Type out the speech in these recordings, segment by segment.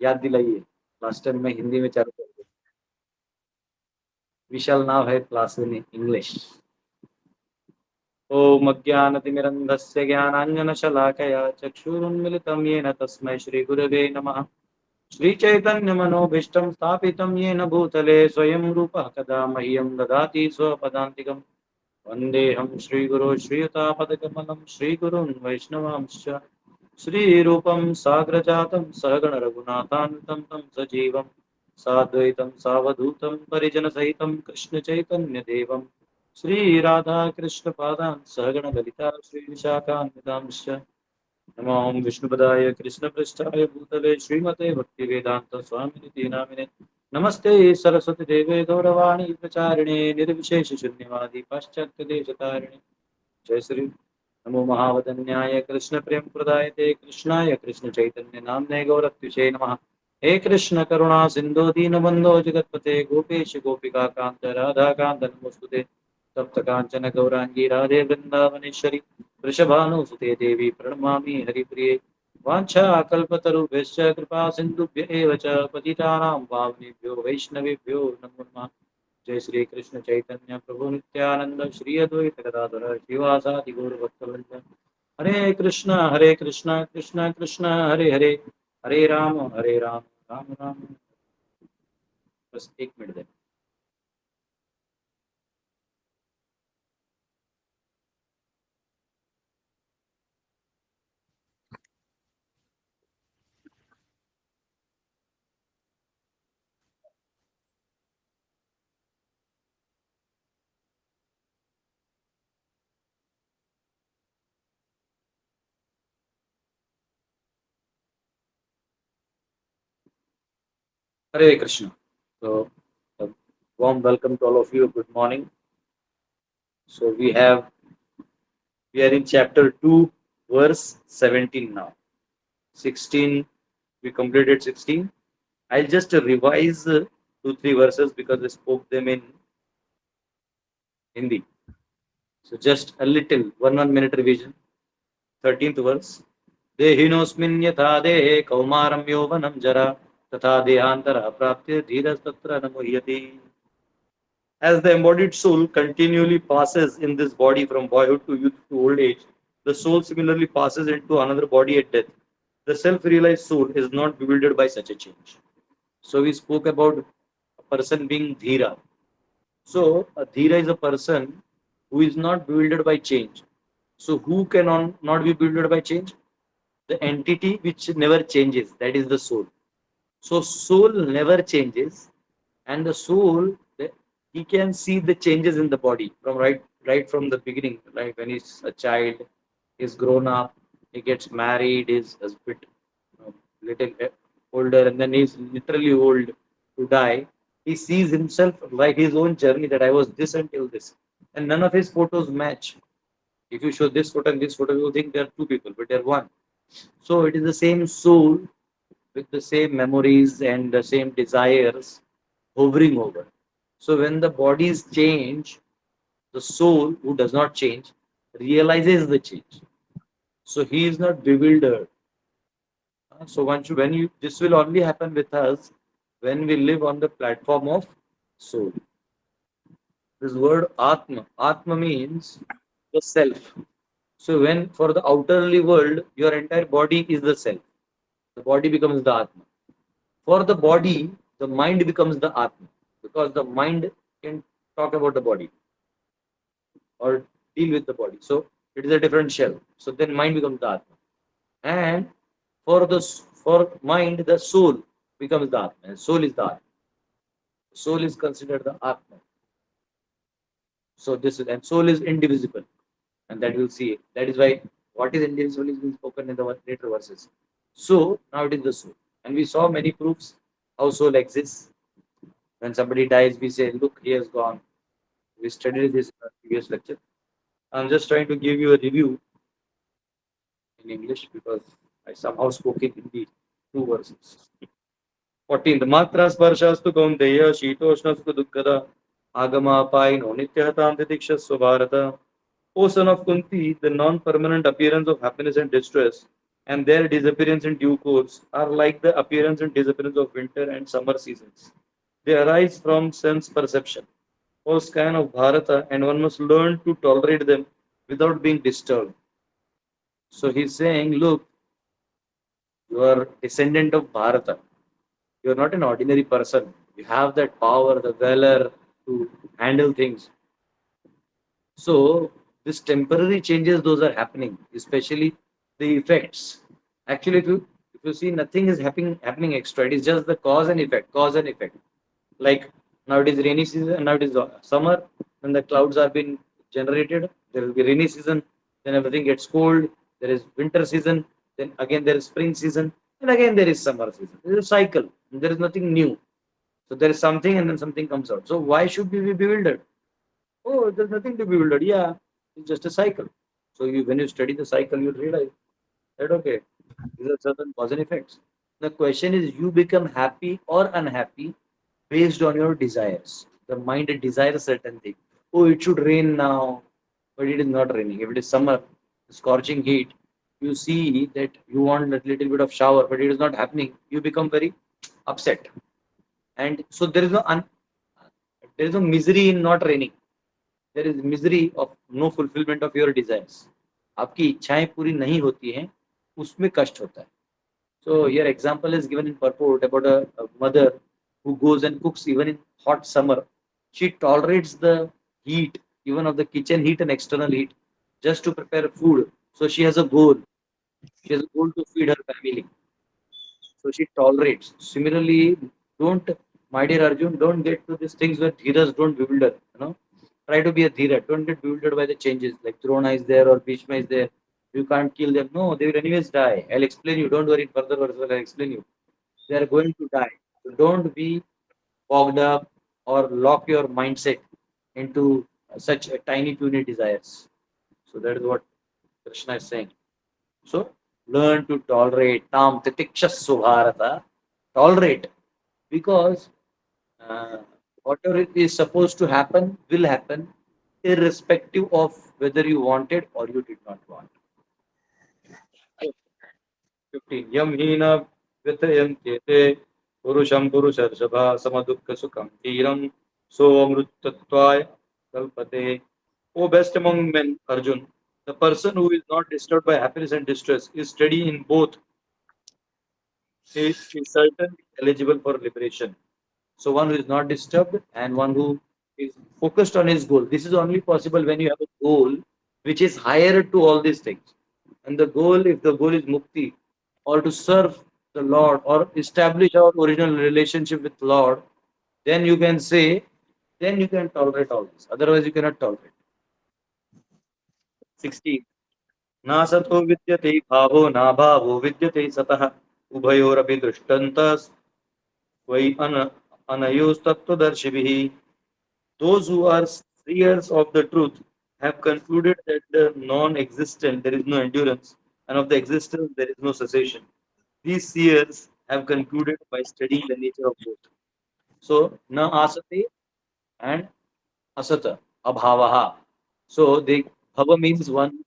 याद दिलाइए, last time मैं हिंदी में चालू कर दिया। विशाल नाव है क्लास इन इंग्लिश। ओम अज्ञानतिमिरन्धस्य ज्ञानाञ्जनशलाकया चक्षुरुन्मिलितं येन तस्मै श्रीगुरवे नमः। श्रीचैतन्यमनोभीष्टं स्थापितं येन भूतले स्वयं रूपः कदा मह्यं ददाति स्वपदान्तिकम्। वन्देऽहं श्रीगुरो श्रीयुतापदकमलं श्रीगुरुन् वैष्णवांश्च श्रीरूपं साग्रजातं सहगण रघुनाथान्वितं तं सजीवं साद्वैतं सावधूतं परिजनसहितं कृष्णचैतन्यदेवं श्रीराधा कृष्णपादान् सहगण ललिता श्रीविशाखान्वितांश्च। नमो विष्णुपदाय कृष्णपृष्ठाय भूतले श्रीमते भक्तिवेदांत स्वामिनिति नामिने। नमस्ते सरस्वती देवे गौरवाणी प्रचारिणे निर्विशेष शून्यवादी पाश्चात्य देशतारिणे। जय श्री नमो महावदन्याय कृष्ण प्रेम प्रदायते कृष्णाय कृष्ण चैतन्य नामने गौरत्युषे नमः। हे कृष्ण करुणा सिंधु दीनबंधो जगत्पते गोपेश गोपिका कांत राधा कांत नमोस्तुते। तप्त कांचन गौरांगी राधे वृंदावनेश्वरी वृषभानुसुते देवी प्रणमामि हरिप्रिये। वाञ्छाकल्पतरुभ्यश्च कृपा सिन्धुभ्य एव च पतितानां पावनेभ्यो वैष्णवेभ्यो नमो नमः। जय श्री कृष्ण चैतन्य प्रभु नित्यानंद श्री अद्वैत गदाधर श्रीवासादि गौर भक्तवृंद। हरे कृष्ण कृष्ण कृष्ण हरे हरे, हरे राम राम राम। बस एक minute they. Hare Krishna. So, a warm welcome to all of you. Good morning. So we are in chapter 2, verse 17 now. 16, we completed 16. I'll just revise 2-3 verses because I spoke them in Hindi. So just a little, 1 minute revision. 13th verse. Dehinosmin yatha dehe kaumaram yovanam jara तथा देहांतरा प्राप्य धीरस्तत्र न मुह्यति. As the embodied soul continually passes in this body from boyhood to youth to old age, the soul similarly passes into another body at death. The self-realized soul is not bewildered by such a change. So we spoke about a person being dhira. So a dhira is a person who is not bewildered by change. So who can not be bewildered by change? The entity which never changes, that is the soul. So soul never changes, and the soul, he can see the changes in the body from right from the beginning. Like when he's a child, he's grown up, he gets married, is a bit little older, and then he's literally old to die. He sees himself like his own journey, that I was this until this, and none of his photos match. If you show this photo and this photo, you will think there are two people, but they're one. So it is the same soul with the same memories and the same desires hovering over. So when the bodies change, the soul, who does not change, realizes the change. So he is not bewildered. So when you, this will only happen with us when we live on the platform of soul. This word Atma, Atma means the self. So when for the outerly world, your entire body is the self. The body becomes the Atma. For the body, the mind becomes the Atma, because the mind can talk about the body or deal with the body. So it is a different shell. So then mind becomes the Atma. And for mind, the soul becomes the Atma. And soul is the Atma. Soul is considered the Atma. So this is, and soul is indivisible. And that we'll see. That is why what is indivisible is being spoken in the later verses. So now it is the soul. And we saw many proofs how soul exists. When somebody dies, we say, look, he has gone. We studied this in our previous lecture. I'm just trying to give you a review in English because I somehow spoke it in the 2 verses. 14th. Matra sparshastu kaunteya shitoshnastu dukkada agama paino nityahatam titikshasva bharata. O son of Kunti, the non-permanent appearance of happiness and distress and their disappearance in due course are like the appearance and disappearance of winter and summer seasons. They arise from sense perception or scan of Bharata, and one must learn to tolerate them without being disturbed. So he's saying, look, you are descendant of Bharata. You are not an ordinary person. You have that power, the valor to handle things. So this temporary changes, those are happening, especially the effects. Actually, if you see, nothing is happening extra. It is just the cause and effect, cause and effect. Like now it is rainy season, now it is summer, when the clouds are being generated, there will be rainy season, then everything gets cold, there is winter season, then again there is spring season, and again there is summer season. It is a cycle. There is nothing new. So there is something and then something comes out. So why should we be bewildered? Oh, there's nothing to be bewildered. Yeah, it's just a cycle. So when you study the cycle, you realize that okay, these are certain cause and effects. The question is, you become happy or unhappy based on your desires. The mind desires certain thing. Oh, it should rain now, but it is not raining. If it is summer, scorching heat, you see that you want a little bit of shower, but it is not happening. You become very upset, and so there is no misery in not raining. There is misery of no fulfillment of your desires. आपकी इच्छाएं पूरी नहीं होती हैं, उसमें कष्ट होता है. So your example is given in purport about a mother who goes and cooks even in hot summer. She tolerates the heat, even of the kitchen heat and external heat, just to prepare food. So she has a goal. She has a goal to feed her family. So she tolerates. Similarly, don't, my dear Arjun, don't get to these things where Dhiras don't bewilder. Try to be a Dhira. Don't get bewildered by the changes. Like Drona is there or Bhishma is there. You can't kill them. No, they will anyways die. I'll explain you. Don't worry further verses. I'll explain you. They are going to die. So don't be fogged up or lock your mindset into such a tiny puny desires. So that is what Krishna is saying. So learn to tolerate. Tam titikshassu bharata. Tolerate, because uh, whatever it is supposed to happen will happen, irrespective of whether you wanted or you did not want. 15. Yam hina vyatayantete purusham purusharshava samadukha sukham dhiram so amrutattvaya kalpate. O best among men, Arjun, the person who is not disturbed by happiness and distress is steady in both. He is certainly eligible for liberation. So one who is not disturbed and one who is focused on his goal. This is only possible when you have a goal which is higher to all these things. And the goal, if the goal is mukti or to serve the Lord or establish our original relationship with Lord, then you can say, then you can tolerate all this. Otherwise, you cannot tolerate. 16. Na sato vidyate bhavo na bhavo vidyate satah उभयोरपि दृष्टन्तस् why अनयोस्तत्त्वदर्शिभिः. Those who are seers of the truth have concluded that the non-existent there is no endurance, and of the existence there is no cessation. These seers have concluded by studying the nature of both. So, na asate and asata, abhavaha. So, the bhava means one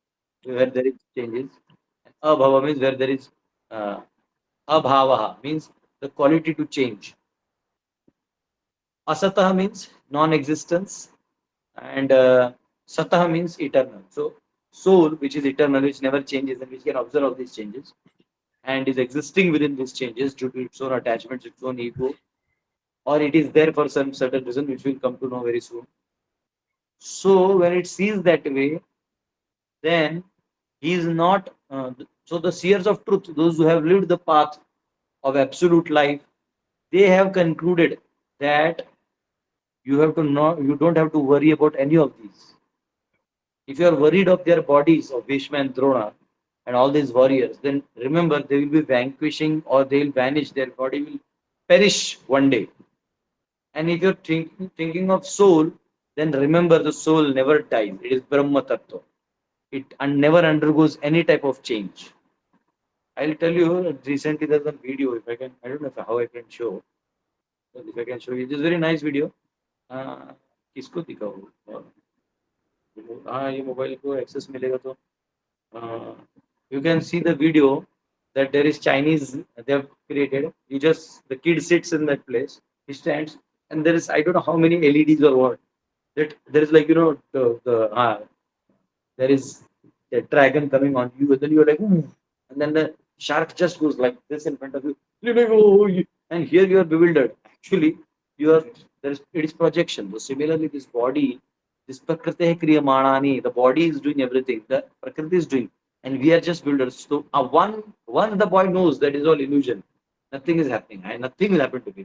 where there is changes, and abhava means where there is uh, abhavaha means the quality to change. Asatah means non-existence, and satah means eternal. So soul, which is eternal, which never changes and which can observe all these changes and is existing within these changes due to its own attachments, its own ego, or it is there for some certain reason which we'll come to know very soon. So when it sees that way, then he is not. So the seers of truth, those who have lived the path of absolute life, they have concluded that you don't have to worry about any of these. If you are worried of their bodies of Bhishma and Drona and all these warriors, then remember they will be vanquishing or they will vanish. Their body will perish one day. And if you're thinking of soul, then remember the soul never dies. It is Brahma Tattva. It never undergoes any type of change. I'll tell you, recently there's a video, if I can, I don't know how I can show. But if I can show you, it is a very nice video. किसको दिखाऊँ? हाँ, ये mobile को access मिलेगा तो you can see the video that there is Chinese they have created. The kid sits in that place, he stands, and there is I don't know how many LEDs or what. That there is like there is a dragon coming on you, and then you're like, ooh, and then the shark just goes like this in front of you. You're like, oh, and here you are bewildered. Actually, you are it is projection. So similarly, this body, this prakriti kriyamanani, the body is doing everything. The prakriti is doing, and we are just builders. So one the boy knows that is all illusion. Nothing is happening. Nothing will happen to me.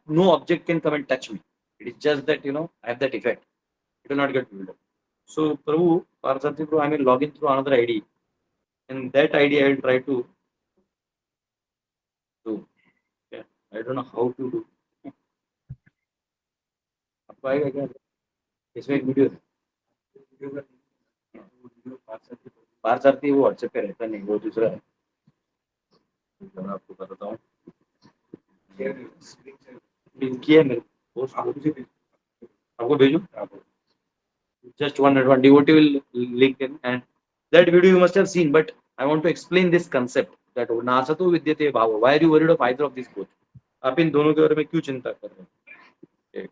No object can come and touch me. It is just that I have that effect. It will not get built up. So Prabhu, Parsati Prabhu, I may log in through another ID. And that ID I will try to do. Yeah. I don't know how to do. आपको आएगा क्या? इसमें एक video पारसारथी वो WhatsApp पे रहता नहीं, वो दूसरा है. मैं आपको बताता हूँ. लिंक किया मेरे पोस्ट आपको भेजूं. Just one devotee will link in, and that video you must have seen. But I want to explain this concept that nasato vidyate bhava. Why are you worried of either of these both? आप इन दोनों के बारे में क्यों चिंता कर रहे हैं? Yeah.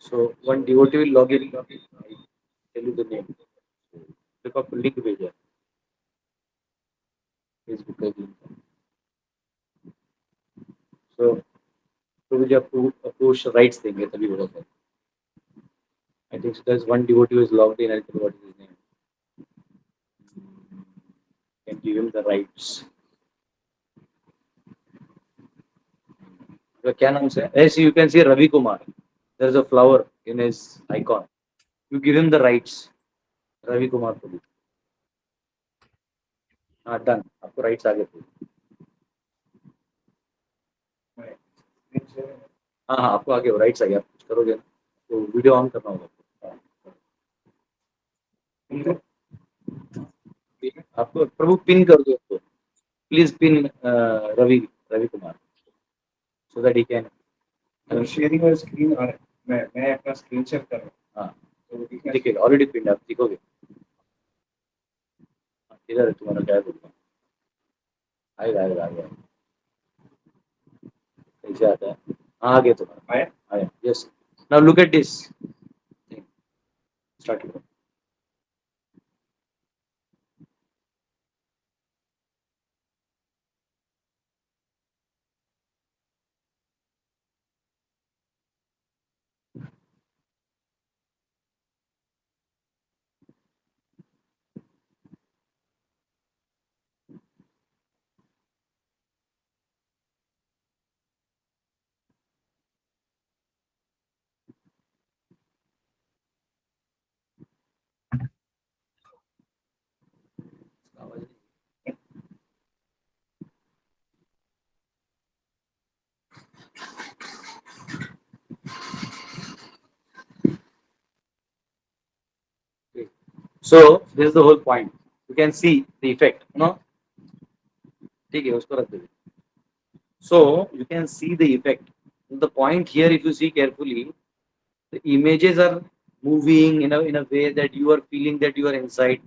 So one devotee will log in. I'll tell you the name. Look up link भेजा. Facebook का link. So मुझे approach rights देंगे तभी होगा sir. I think so there's one devotee who is logged in. I'll tell you what is his name. Can give him the rights. क्या नाम से? Yes, you can see Ravi Kumar. There's a flower in his icon. You give him the rights. Ravi Kumar को भी. हाँ done. आपको rights आ गए. हाँ आपको आगे राइट्स आ गया. आप कुछ करोगे ना तो वीडियो ऑन करना होगा. आपको प्रभु पिन कर दो उसको. Please pin Ravi Kumar so that he can sharing और स्क्रीन आ रहा है. मैं अपना स्क्रीन शेयर कर रहा हूँ. हाँ तो दिखेगा. ऑलरेडी पिन आप दिखोगे. इधर है तुम्हारा क्या बोलूँगा. आएगा कैसे आता है. हाँ आगे तुम्हारा आया. Yes now look at this. Start करो. So this is the whole point. You can see the effect, no? ठीक है उसको रख दो. So you can see the effect. The point here, if you see carefully, the images are moving in a way that you are feeling that you are inside.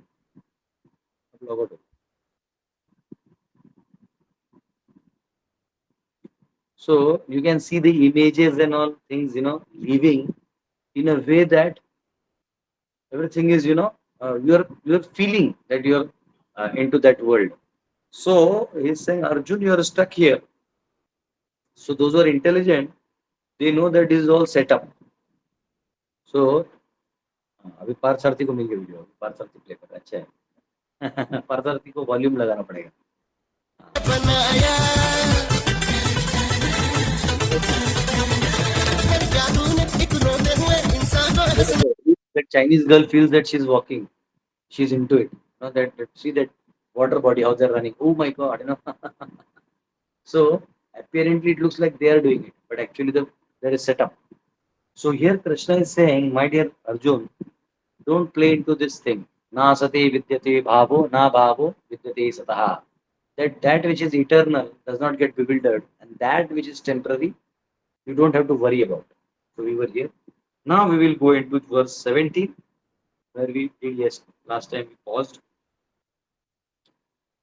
So you can see the images and all things, leaving in a way that everything is, you're feeling that you're into that world. So he's saying, Arjun, you are stuck here. So those who are intelligent, they know that this is all set up. So अभी पार्थसारथी को मिल गया video. Parthasarathi play कर रहा है. अच्छा है. पार्थसारथी को volume लगाना पड़ेगा. That Chinese girl feels that she's walking. She's into it. That see that water body, how they're running. Oh my God, you know. So apparently it looks like they are doing it, but actually there is setup. So here Krishna is saying, my dear Arjun, don't play into this thing. Na sati vidyate bhavo, na bhavo vidyate sataha. That which is eternal does not get bewildered, and that which is temporary, you don't have to worry about. So we were here. Now we will go into verse 17, where we did, yes, last time we paused.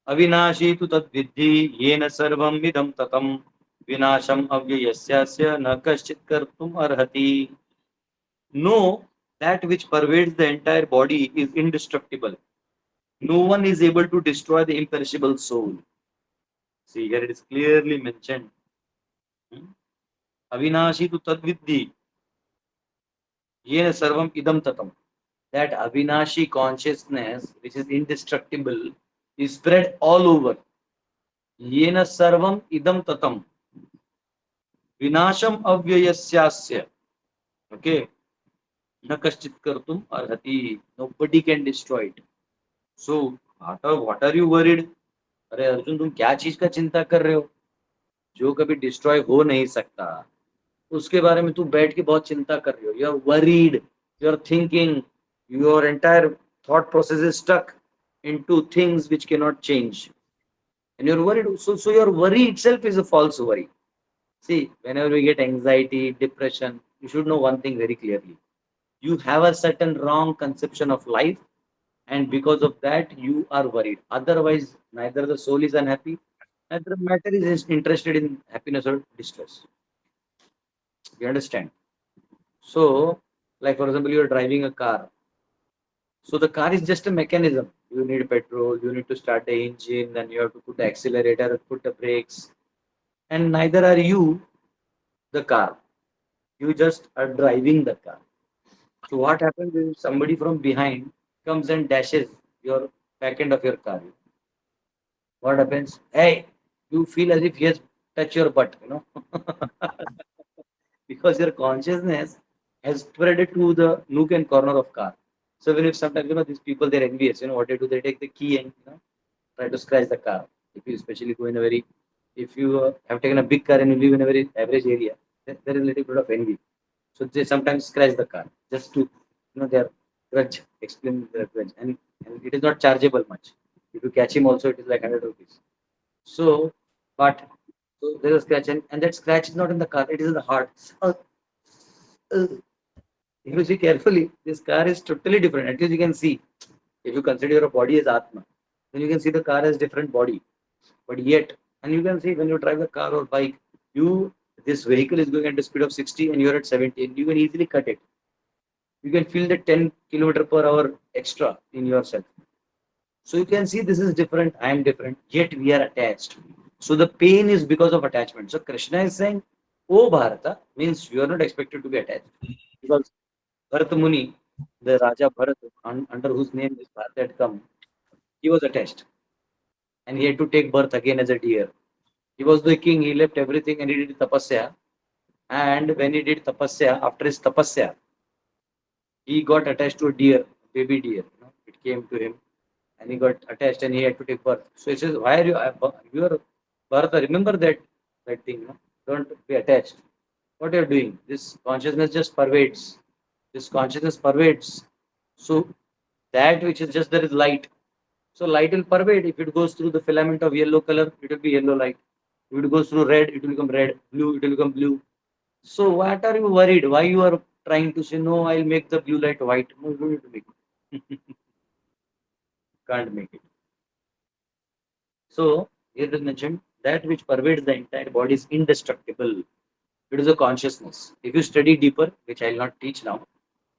अविनाशी तु तद्विद्धि येन सर्वं इदं ततं विनाशम् अव्ययस्यास्य न कश्चित् कर्तुम् अर्हति. Know that which pervades the entire body is indestructible. No one is able to destroy the imperishable soul. See, here it is clearly mentioned. Avinashi tu tadviddhi yena sarvam idam tatam. That Avinashi consciousness, which is indestructible, is spread all over. Yena sarvam idam tatam. Vinasham avyayasyasya. Okay. Na kaschit kartum arhati. Nobody can destroy it. So, what are you worried? अरे अर्जुन तुम क्या चीज का चिंता कर रहे हो जो कभी डिस्ट्रॉय हो नहीं सकता, उसके बारे में तुम बैठ के बहुत चिंता कर रहे हो. You are worried, you are thinking, your entire thought process is stuck into things which can not change and you're worried. So your worry itself is a false worry. See, whenever we get anxiety, depression, you should know one thing very clearly. You have a certain wrong conception of life, and because of that you are worried. Otherwise neither the soul is unhappy, neither matter is interested in happiness or distress. You understand? So, like for example, you are driving a car. So the car is just a mechanism. You need petrol, you need to start the engine, then you have to put the accelerator, put the brakes, and neither are you the car. You just are driving the car. So what happens is somebody from behind comes and dashes your back end of your car. What happens? Hey, you feel as if he has touched your butt, you know, because your consciousness has spread it to the nook and corner of car. So even if sometimes these people they're envious, what they do, they take the key and try to scratch the car. If you especially go in a very, if you have taken a big car and you live in a very average area, there is a little bit of envy. So they sometimes scratch the car just to their grudge, explain their grudge, and it is not chargeable much. If you catch him also, it is like 100 rupees. So, but so there is a scratch, and that scratch is not in the car; it is in the heart. If you see carefully, this car is totally different. At least you can see. If you consider your body as Atma, then you can see the car has different body. But yet, and you can see when you drive the car or bike, this vehicle is going at the speed of 60 and you're at 70, and you can easily cut it. You can feel the 10 kilometer per hour extra in yourself. So you can see this is different, I am different, yet we are attached. So the pain is because of attachment. So Krishna is saying, O Bharata, means you are not expected to be attached. Because Bharata Muni, the Raja Bharat, under whose name this Bharata had come, he was attached. And he had to take birth again as a deer. He was the king, he left everything and he did tapasya. And when he did tapasya, after his tapasya, he got attached to a deer, baby deer. It came to him and he got attached and he had to take birth. So he says, why are you are Bharata, remember that thing, don't be attached. What you're doing, this consciousness just pervades. This consciousness pervades. So that which is just there is light. So light will pervade. If it goes through the filament of yellow color, it will be yellow light. If it goes through red, it will become red. Blue, it will become blue. So what are you worried? Why you are trying to say, no, I'll make the blue light white? No, you don't need to make it. Can't make it. So here it is mentioned, that which pervades the entire body is indestructible. It is a consciousness. If you study deeper, which I will not teach now,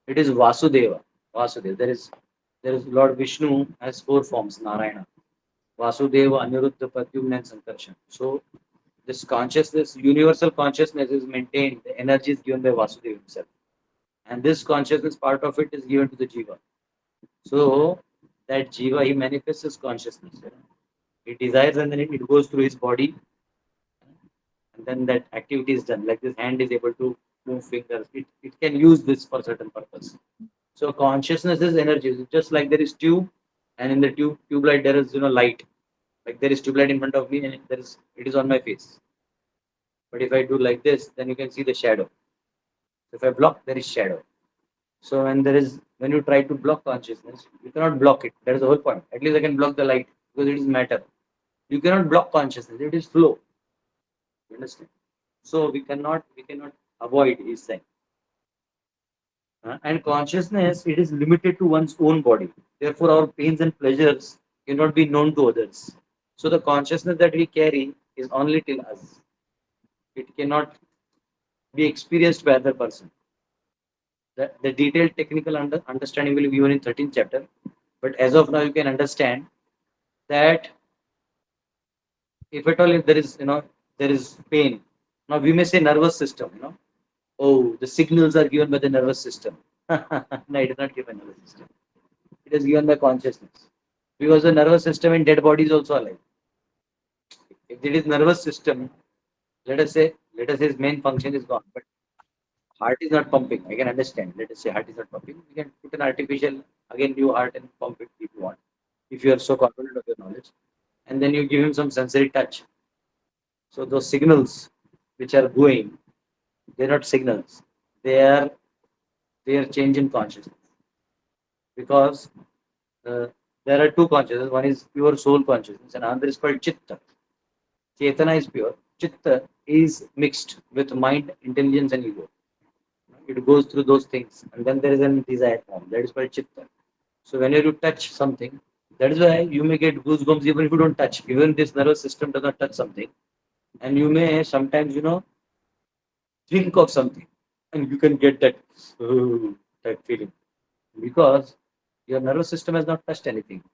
it is Vasudeva. Vasudeva. There is Lord Vishnu has 4 forms, Narayana. Vasudeva, Aniruddha, Pradyumna, and Sankarshan. So this consciousness, universal consciousness is maintained, the energy is given by Vasudeva himself. And this consciousness, part of it is given to the Jiva. So that Jiva, he manifests his consciousness. He desires and then it goes through his body. And then that activity is done. Like this hand is able to move fingers. It can use this for certain purpose. So consciousness is energy. Just like there is tube, and in the tube light there is light. Like there is tube light in front of me and it is on my face. But if I do like this, then you can see the shadow. If I block, there is shadow. So when you try to block consciousness, you cannot block it. That is the whole point. At least I can block the light because it is matter. You cannot block consciousness. It is flow. You understand? So we cannot avoid his saying. And consciousness, it is limited to one's own body. Therefore, our pains and pleasures cannot be known to others. So the consciousness that we carry is only till us. It cannot be experienced by other person. The detailed technical understanding will be given in 13th chapter. But as of now, you can understand that if at all if there is pain. Now we may say nervous system. Oh, the signals are given by the nervous system. No, it is not given by nervous system. It is given by consciousness. Because the nervous system in dead body is also alive. If it is nervous system, let us say its main function is gone, but heart is not pumping. I can understand. Let us say heart is not pumping. We can put an artificial again new heart and pump it if you want. If you are so confident of your knowledge, and then you give him some sensory touch. So those signals which are going, they're not signals. They are change in consciousness because uh, there are two consciousness. One is pure soul consciousness, and another is called chitta. Chetana is pure. Chitta is mixed with mind, intelligence, and ego. It goes through those things, and then there is a desire form. That is called chitta. So whenever you touch something, that is why you may get goosebumps even if you don't touch. Even this nervous system does not touch something, and you may sometimes think of something, and you can get that that feeling because your nervous system has not touched anything.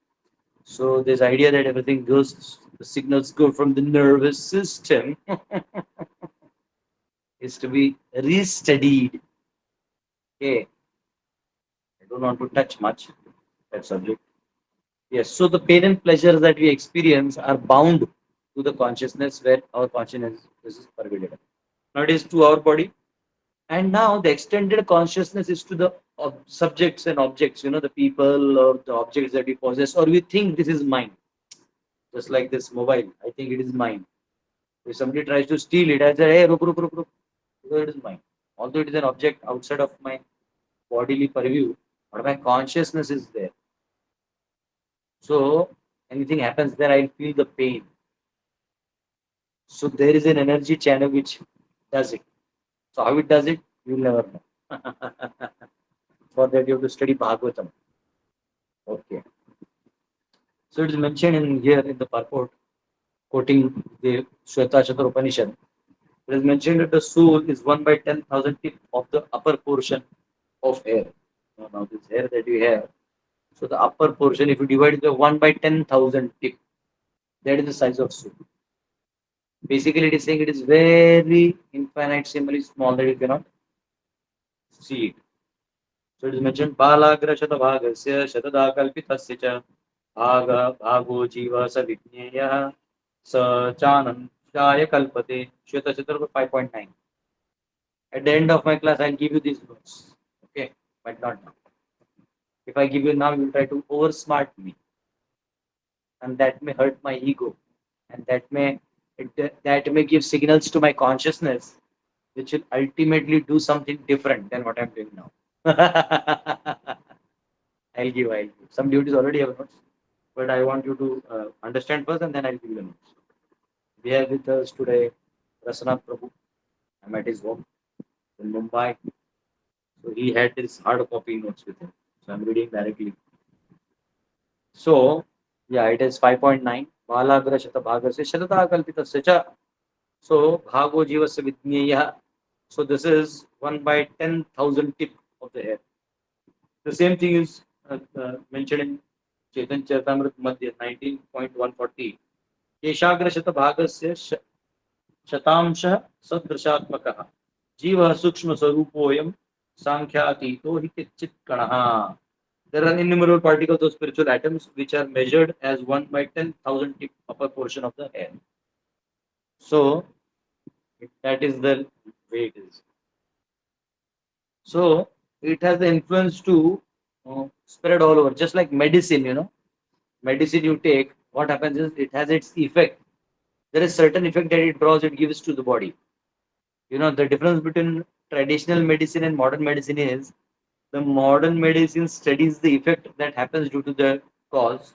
So this idea that everything goes, the signals go from the nervous system is to be restudied. Okay, I don't want to touch much that subject. Yes, so the pain and pleasures that we experience are bound to the consciousness where our consciousness is pervaded. Now it is to our body, and now the extended consciousness is to the subjects and objects, the people or the objects that we possess, or we think this is mine. Just like this mobile, I think it is mine. If somebody tries to steal it, I say, hey, ruk, ruk, ruk, ruk, because it is mine. Although it is an object outside of my bodily purview, but my consciousness is there. So anything happens there, I feel the pain. So there is an energy channel which does it. So how it does it, you'll never know. For that, you have to study Bhagavatam. Okay. So it is mentioned in here in the purport, quoting the Shweta Upanishad. It is mentioned that the soul is 1 by 10,000 tip of the upper portion of hair. Now this hair that you have, so the upper portion, if you divide it by 1 by 10,000 tip, that is the size of soul. Basically, it is saying it is very infinitesimally small that you cannot see it. So it is mentioned, Balagra Shatabhagasya Shatadakalpitasya cha Bhago Jiva Savijnaya Sa Chanam Shaya Kalpate Shweta Chaturva 5.9. At the end of my class, I'll give you these notes. Okay, but not now. If I give you now, you will try to oversmart me, and that may hurt my ego, and that may give signals to my consciousness, which will ultimately do something different than what I'm doing now. I'll give. Some duties already have notes, but I want you to understand first, and then I'll give you the notes. We have with us today Rasanath Prabhu. I'm at his home in Mumbai. So he had his hard copy notes with him. So I'm reading directly. So yeah, it is 5.9. Balagra Shatabhagasya Shatata Kalpitasya cha. So Bhago Jivasya Vidnyeya. So this is 1 by 10,000 tip of the hair. The same thing is mentioned in Chaitanya Charitamrita Madhya 19.140. Keshagra Shatabhagasya Shatamsha Sadrishatmakaha. Jiva Sukshma Sarupoyam Sankhyaatito Hikichit Kanaha. There are innumerable particles of spiritual atoms which are measured as 1 by 10,000 tip upper portion of the hair. So that is the way it is. So it has the influence to spread all over, just like medicine. medicine you take, what happens is it has its effect. There is certain effect that it draws, it gives to the body. The difference between traditional medicine and modern medicine is the modern medicine studies the effect that happens due to the cause,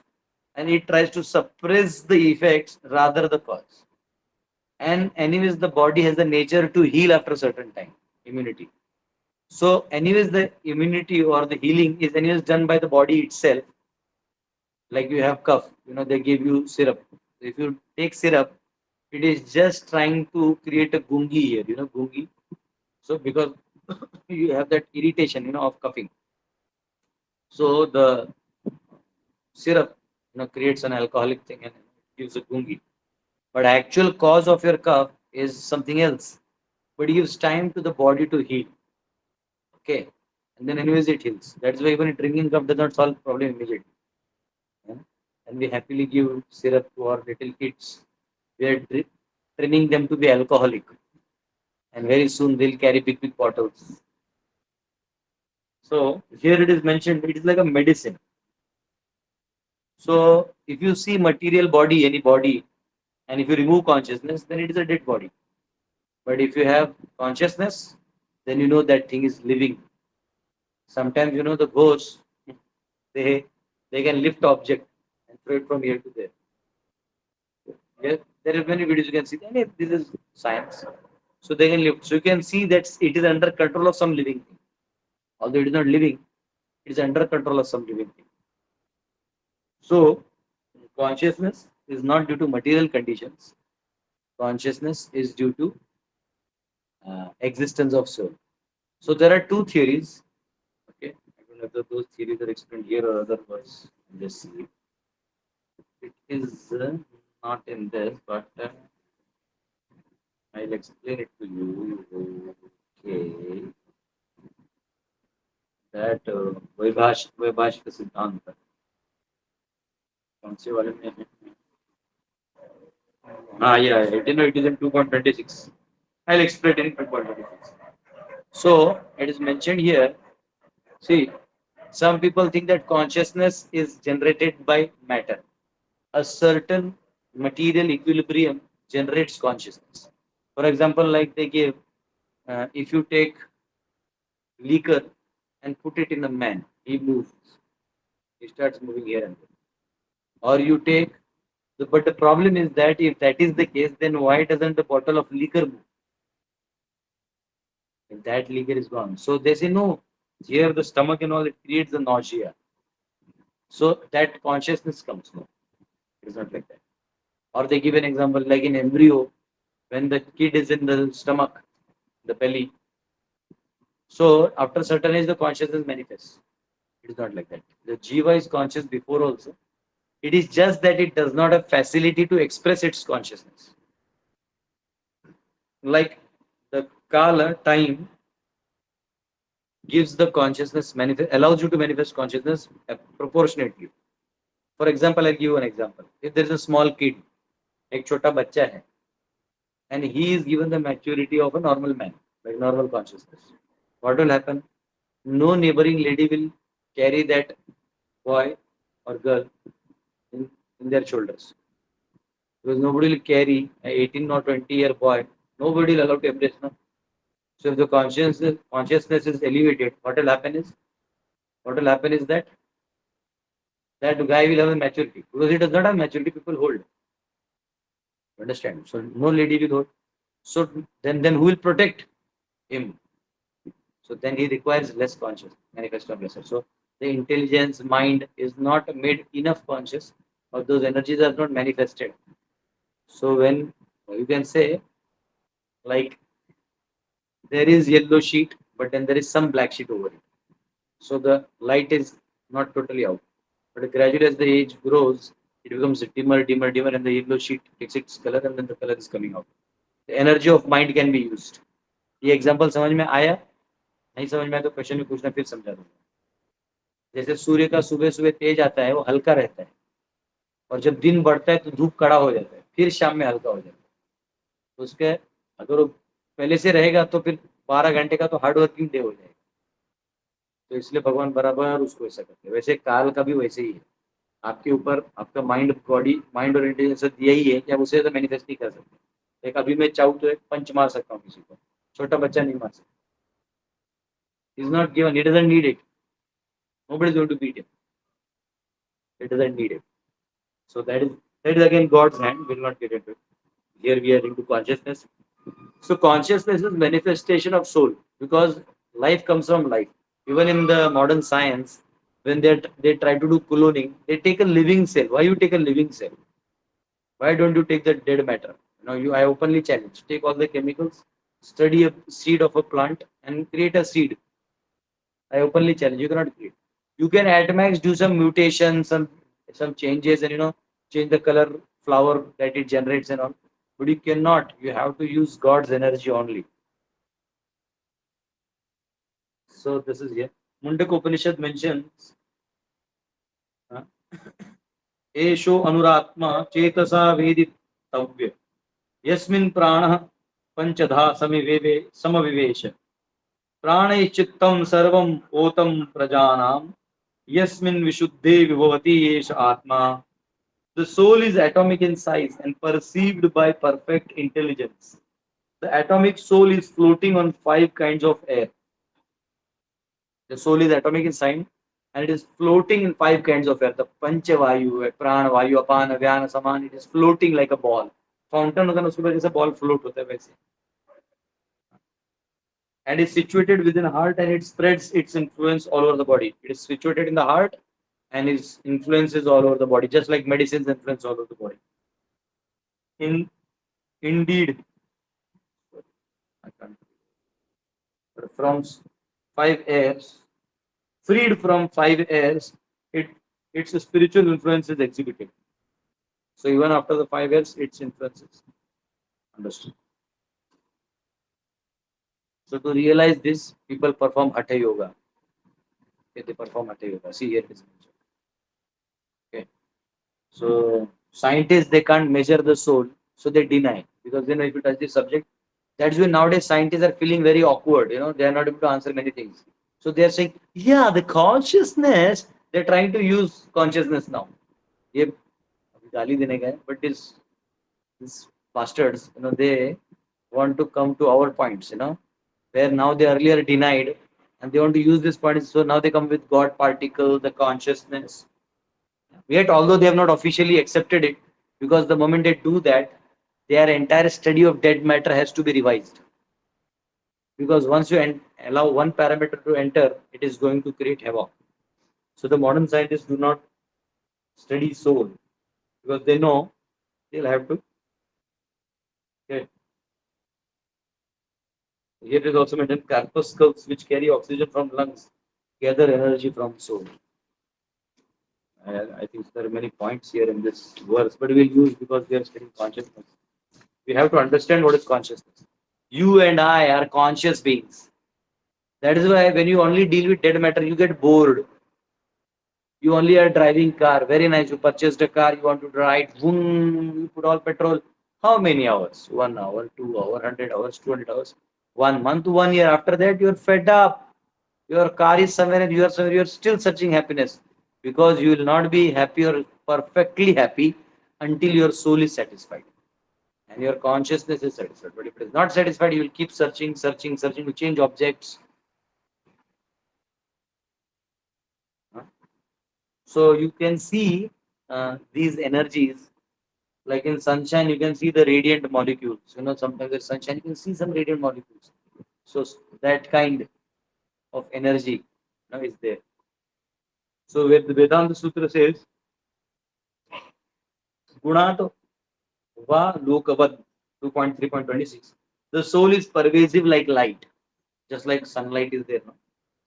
and it tries to suppress the effects rather the cause. And anyways, the body has the nature to heal after a certain time, immunity. So anyways, the immunity or the healing is anyways done by the body itself. Like you have cough, they give you syrup. If you take syrup, it is just trying to create a gungi here, gungi. So because you have that irritation, of coughing. So the syrup, creates an alcoholic thing and gives a gungi. But actual cause of your cough is something else. But it gives time to the body to heal. Okay. And then anyways it heals. That's why even drinking cough does not solve problem immediately. Yeah? And we happily give syrup to our little kids. We are training them to be alcoholic. And very soon they'll carry big bottles. So here it is mentioned, it is like a medicine. So if you see material body, any body, and if you remove consciousness, then it is a dead body. But if you have consciousness, then you know that thing is living. Sometimes the ghosts, they they can lift object and throw it from here to there. Yes, there are many videos you can see. And this is science. So they can lift. So you can see that it is under control of some living thing. Although it is not living, it is under control of some living thing. So consciousness is not due to material conditions. Consciousness is due to existence of soul. So there are two theories. Okay, I don't know if those theories are explained here or other words. Just see. It is not in this, but I'll explain it to you. Okay, that वैभाषिक सिद्धांत कौन से वाले में है? Yeah, it is in 2.26. I'll explain it in 2.26. So it is mentioned here. See, some people think that consciousness is generated by matter. A certain material equilibrium generates consciousness. For example, like they give, if you take liquor and put it in a man, he moves. He starts moving here and there. Or you take, but the problem is that if that is the case, then why doesn't the bottle of liquor move? If that liquor is gone. So they say, no, here the stomach and all, it creates the nausea. So that consciousness comes. No, it is not like that. Or they give an example like in embryo, when the kid is in the stomach, the belly. So after certain age, the consciousness manifests. It is not like that. The jiva is conscious before also. It is just that it does not have facility to express its consciousness. Like the kala, time, gives the consciousness manifest, allows you to manifest consciousness proportionately. For example, I'll give you an example. If there is a small kid, एक छोटा बच्चा है, and he is given the maturity of a normal man, like normal consciousness, what will happen? No neighboring lady will carry that boy or girl in their shoulders, because nobody will carry an 18 or 20-year boy. Nobody will allow to embrace. No? So if the consciousness is elevated, what will happen is that guy will have a maturity, because he does not have maturity. People hold. Understand? So no lady will hold. So then who will protect him? So then he requires less conscious manifest of lesser. So the intelligence mind is not made enough conscious, or those energies are not manifested. So when you can say, like, there is yellow sheet, but then there is some black sheet over it. So the light is not totally out. But gradually as the age grows, it becomes dimmer, and the yellow sheet takes its color, and then the color is coming out. The energy of mind can be used. ये example समझ में आया? नहीं समझ में आया तो question में पूछना, फिर समझा दूंगा. जैसे सूर्य का सुबह सुबह तेज आता है, वो हल्का रहता है, और जब दिन बढ़ता है तो धूप कड़ा हो जाता है, फिर शाम में हल्का हो जाता है. तो उसके अगर वो पहले से रहेगा तो फिर 12 घंटे का तो हार्ड वर्किंग डे हो जाएगा. तो इसलिए भगवान बराबर उसको ऐसा करते हैं. वैसे काल का भी वैसे ही है. आपके ऊपर आपका माइंड और इंटेलिजेंस दिया ही है कि आप उसे तो मैनिफेस्ट नहीं कर सकते। एक अभी मैं चाहूँ तो एक पंच मार सकता हूँ किसी को, छोटा बच्चा नहीं मार सकता। Is not given, it doesn't need it, nobody is going to beat him, it doesn't need it. So that is again God's hand, we'll not get into it. Here we are into consciousness. So consciousness is manifestation of soul, because life comes from life. Even in the modern science, when they try to do cloning, they take a living cell. Why you take a living cell? Why don't you take the dead matter? I openly challenge. Take all the chemicals, study a seed of a plant, and create a seed. I openly challenge. You cannot create. You can at max do some mutations, some changes, and change the color flower that it generates and all. But you cannot. You have to use God's energy only. So this is here. Mundaka Upanishad mentions Esho Anuratma Chetasa Veditavya Yasmin Prana Panchadha Samavivesha Prane Chittam Sarvam Otam Prajanam Yasmin Vishuddhe Vivavati Esha Atma. The soul is atomic in size and perceived by perfect intelligence. The atomic soul is floating on 5 kinds of air. The soul is atomic in size and it is floating in 5 kinds of air. The Panchavayu, Prana, Vayu, Apana, Vyana, Saman, it is floating like a ball. Fountain होता है उसके ऊपर जैसे ball float होता है वैसे. And is situated within the heart and it spreads its influence all over the body. It is situated in the heart and its influences all over the body, just like medicines influence all over the body. Indeed, I can't. From 5 airs, freed from 5 airs, its spiritual influence is exhibited. So even after the 5 airs, its influences. Understood. So to realize this, people perform Hatha Yoga. Okay, they perform Hatha Yoga. See here it is mentioned. Okay. So scientists, they can't measure the soul, so they deny. Because if you touch this subject, that's why nowadays scientists are feeling very awkward. They are not able to answer many things. So they are saying, yeah, the consciousness. They're trying to use consciousness now. ये गाली देने का है, but these bastards, they want to come to our points, where now they earlier denied, and they want to use this point. So now they come with God particle, the consciousness. Yet, although they have not officially accepted it, because the moment they do that, their entire study of dead matter has to be revised. Because once you allow one parameter to enter, it is going to create havoc. So the modern scientists do not study soul, because they know they'll have to. Okay. Here it is also mentioned corpuscles which carry oxygen from lungs gather energy from soul. I think there are many points here in this verse, but we'll use because we are studying consciousness. We have to understand what is consciousness. You and I are conscious beings. That is why when you only deal with dead matter, you get bored. You only are driving car. Very nice. You purchased a car. You want to drive. Boom, you put all petrol. How many hours? 1 hour, 2 hours, 100 hours, 200 hours. 1 month, 1 year. After that, you are fed up. Your car is somewhere and you are somewhere. You are still searching happiness, because you will not be happy or perfectly happy until your soul is satisfied and your consciousness is satisfied. But if it is not satisfied, you will keep searching to change objects. So you can see these energies, like in sunshine, you can see the radiant molecules. Sometimes in sunshine, you can see some radiant molecules. So that kind of energy is there. So where the Vedanta Sutra says, Gunato Va Lokavad 2.3.26. The soul is pervasive like light, just like sunlight is there, no?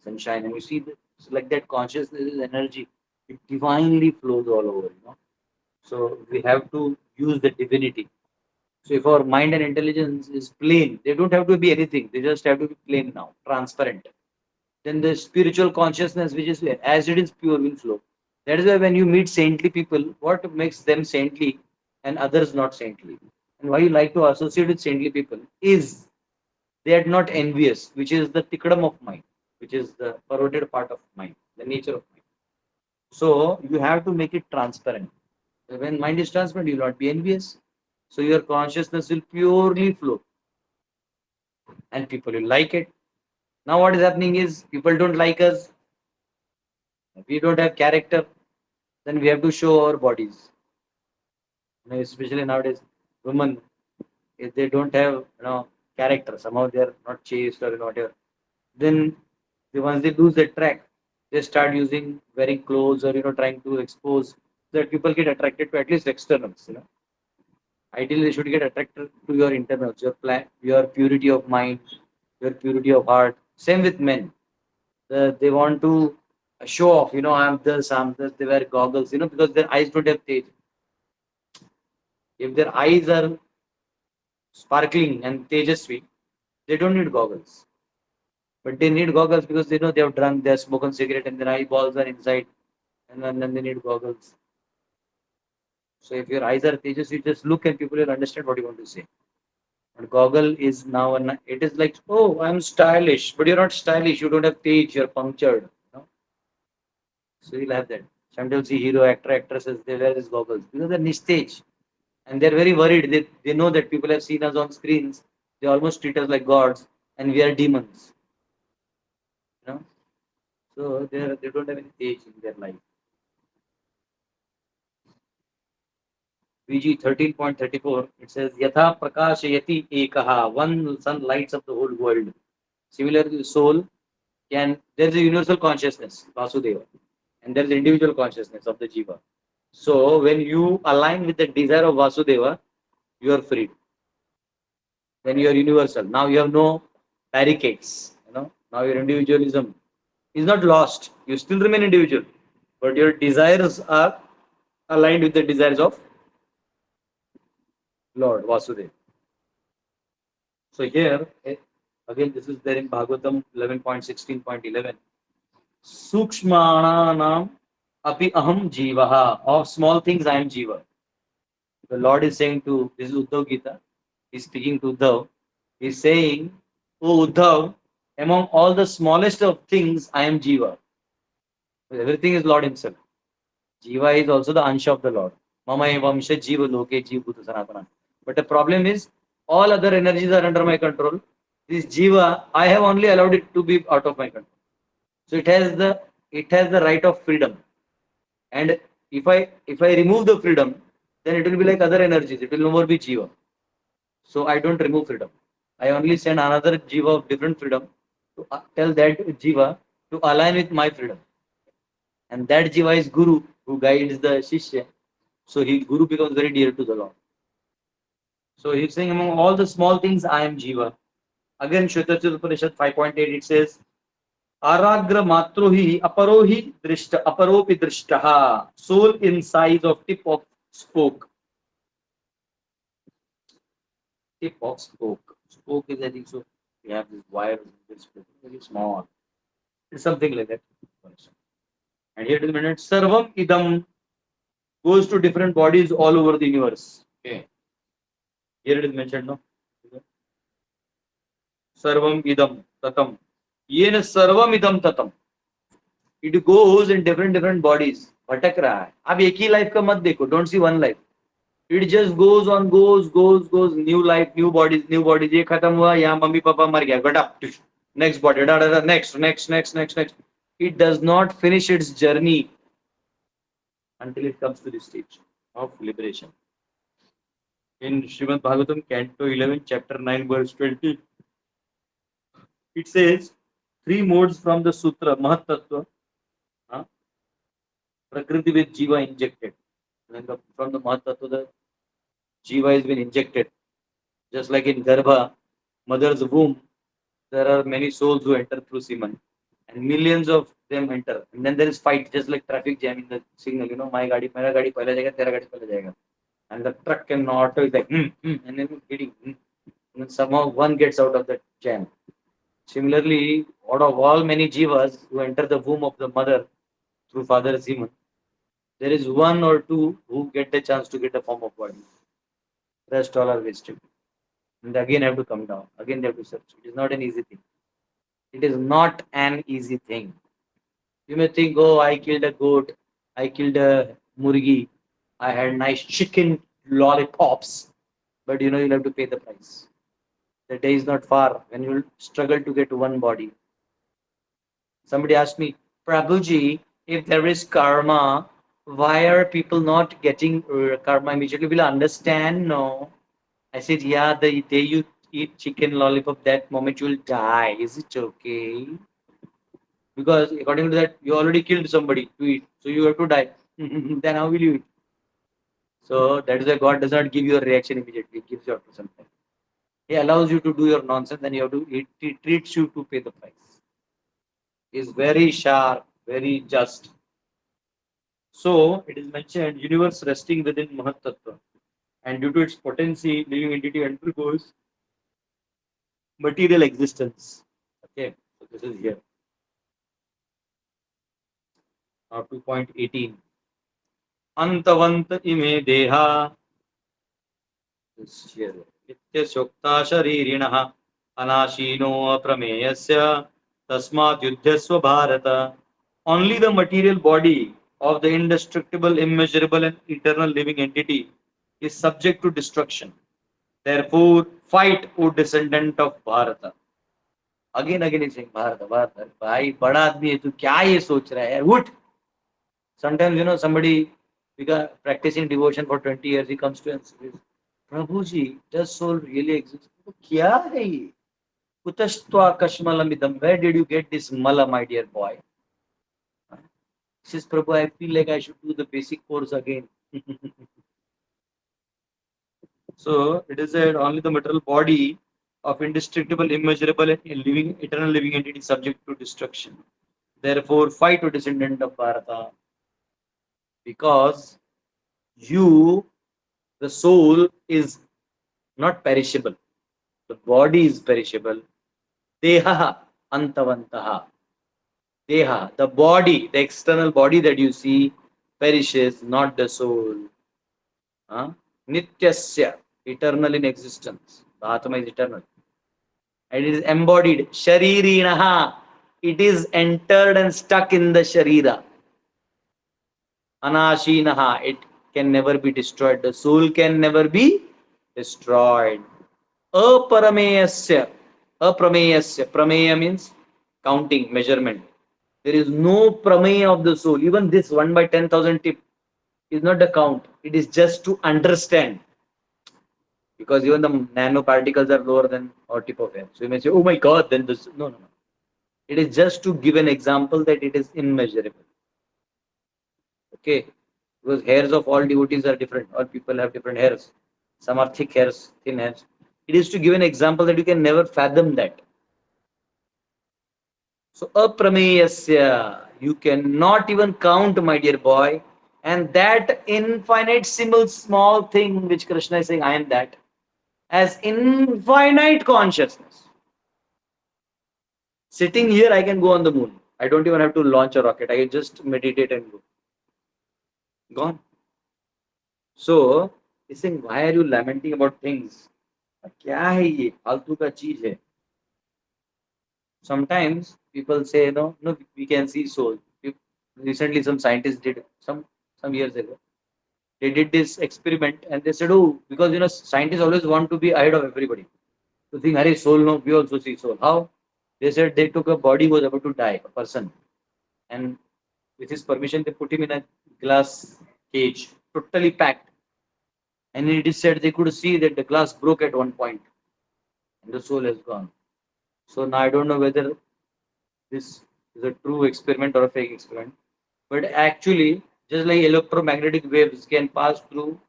Sunshine, and you see like that consciousness is energy. It divinely flows all over, So we have to use the divinity. So if our mind and intelligence is plain, they don't have to be anything. They just have to be plain now, transparent. Then the spiritual consciousness, which is as it is pure, will flow. That is why when you meet saintly people, what makes them saintly and others not saintly, and why you like to associate with saintly people, is they are not envious, which is the tikadam of mind, which is the perverted part of mind, the nature of mind. So you have to make it transparent. When mind is transparent, you will not be envious. So your consciousness will purely flow and people will like it. Now what is happening is people don't like us. We don't have character. Then we have to show our bodies. Especially nowadays, women, if they don't have character, somehow they are not chaste or whatever. Then once they lose the track, they start using wearing clothes or trying to expose so that people get attracted to at least externals. Ideally they should get attracted to your internals, your plan, your purity of mind, your purity of heart. Same with men. They want to show off. I'm this, I'm this. They wear goggles. Because their eyes don't have stage. If their eyes are sparkling and tejasvi, they don't need goggles. But they need goggles because they know they have drunk, they have smoken cigarette, and their eyeballs are inside, and then they need goggles. So if your eyes are tejas, you just look and people will understand what you want to say. But goggle is now it is like, oh, I'm stylish, but you're not stylish. You don't have tej. You're punctured. So you'll have that. Sometimes see hero, actor, actresses, they wear these goggles because they're stage, and they're very worried. They know that people have seen us on screens. They almost treat us like gods, and we are demons. So they don't have any stage in their life. VG 13.34, it says, Yatha prakashayati ekaha, one sun lights up the whole world. Similarly, the soul there's a universal consciousness, Vasudeva, and there's individual consciousness of the Jiva. So when you align with the desire of Vasudeva, you are free. Then you are universal. Now you have no barricades. Now your individualism is not lost. You still remain individual, but your desires are aligned with the desires of Lord Vasudeva. So here, again, this is there in Bhagavatam 11.16.11. Sukshmananam api aham jivaha. Of small things I am jiva. The Lord is saying to, this is Uddhav Gita, he's speaking to Uddhav. He's saying, oh Uddhav, among all the smallest of things, I am jiva. Everything is Lord himself. Jiva is also the ansha of the Lord. Mama evamsha jiva loke jiva bhuta sanatana. But the problem is, all other energies are under my control. This jiva, I have only allowed it to be out of my control. So it has the right of freedom. And if I remove the freedom, then it will be like other energies. It will no more be jiva. So I don't remove freedom. I only send another jiva of different freedom to tell that jiva to align with my freedom. And that jiva is guru who guides the shishya. So guru becomes very dear to the Lord. So he's saying among all the small things, I am jiva. Again, Shvetacharya Upanishad 5.8, it says, Aragra matrohi aparohi drishta aparopi drishtaha. Soul in size of tip of spoke. Tip of spoke. Spoke is, I think so. We have this wire, very small. It's something like that. And here to the minute, Sarvam idam goes to different bodies all over the universe. Okay. Here it is mentioned, no? Sarvam idam tatam. Yena sarvam idam tatam. It goes in different bodies. भटक रहा है. अब एक ही life का मत देखो. Don't see one life. It just goes on, goes. New life, new bodies. ये खत्म हुआ. यहाँ मम्मी पापा मर गया. गटा. Next body. Next. It does not finish its journey until it comes to this stage of liberation. In Srimad Bhagavatam, Canto 11, Chapter 9, verse 20, it says 3 modes from the Sutra, Mahat Tattva, Prakriti with Jiva injected. From the Mahat Tattva, the Jiva has been injected. Just like in Garbha, mother's womb, there are many souls who enter through semen. And millions of them enter. And then there is fight, just like traffic jam in the signal. My gaadi, mera gaadi pehla jayega, tera gaadi pehla jayega. And the truck and auto is like, and then hitting. And somehow one gets out of that jam. Similarly, out of all many jivas who enter the womb of the mother through father's semen, there is 1 or 2 who get the chance to get a form of body. Rest all are wasted. And again have to come down. Again they have to search. It is not an easy thing. It is not an easy thing. You may think, oh, I killed a goat. I killed a murgi. I had nice chicken lollipops. But you'll have to pay the price. The day is not far when you'll struggle to get one body. Somebody asked me, Prabhuji, if there is karma, why are people not getting karma immediately? Will understand? No. I said, yeah, the day you eat chicken lollipop, that moment you will die. Is it okay? Because according to that, you already killed somebody to eat. So you have to die. Then how will you eat? So that is why God does not give you a reaction immediately. He gives you after some time. He allows you to do your nonsense and you have to, he treats you to pay the price. He is very sharp, very just. So it is mentioned universe resting within Mahat Tattva. And due to its potency, living entity undergoes material existence. Okay, so this is here. 2.18. Antavant ime deha. This here. Nityashokta sharirinaha anashino aprameyasya tasmat yudhyasva bharata. Only the material body of the indestructible, immeasurable, and eternal living entity is subject to destruction. Therefore, fight, O descendant of Bharata. Again he's saying Bharata, Bharata. भाई बड़ा आदमी है तू क्या ये सोच रहा है उठ. Sometimes somebody because practicing devotion for 20 years he comes to and says, Prabhu ji, does soul really exist? क्या है ये? Kutastva kashmalamidam. Where did you get this mala, my dear boy? He says, Prabhu, I feel like I should do the basic course again. So it is that only the material body of indestructible, immeasurable, and living, eternal living entity subject to destruction. Therefore, fight, O descendant of Bharata, because you, the soul, is not perishable. The body is perishable. Deha antavantaha. Deha, the body, the external body that you see, perishes, not the soul. Nityasya, eternal in existence. The Atma is eternal. And it is embodied. Sharirinaha, it is entered and stuck in the Sharira. Anashinaha, it can never be destroyed. The soul can never be destroyed. Aparameyasya, aprameyasya. Prameya means counting, measurement. There is no prameya of the soul. Even this 1 by 10,000 tip is not the count. It is just to understand. Because even the nanoparticles are lower than our tip of hair. So you may say, oh my God, then this. No. It is just to give an example that it is immeasurable. Okay. Because hairs of all devotees are different. All people have different hairs. Some are thick hairs, thin hairs. It is to give an example that you can never fathom that. So, aprameyasya, you cannot even count, my dear boy. And that infinitesimal small thing which Krishna is saying, I am that, as infinite consciousness. Sitting here, I can go on the moon. I don't even have to launch a rocket. I can just meditate and go. Gone. So, he's saying, why are you lamenting about things? क्या है ये फालतू का चीज है. Sometimes people say, no, we can see soul. Recently, some scientists did some years ago. They did this experiment and they said, oh, because scientists always want to be ahead of everybody. To think, Hare, soul, no, we also see soul. How? They said they took a body was about to die, a person, and with his permission, they put him in a glass cage, totally packed. And it is said they could see that the glass broke at one point, and the soul has gone. So now I don't know whether this is a true experiment or a fake experiment. But actually, just like electromagnetic waves can pass through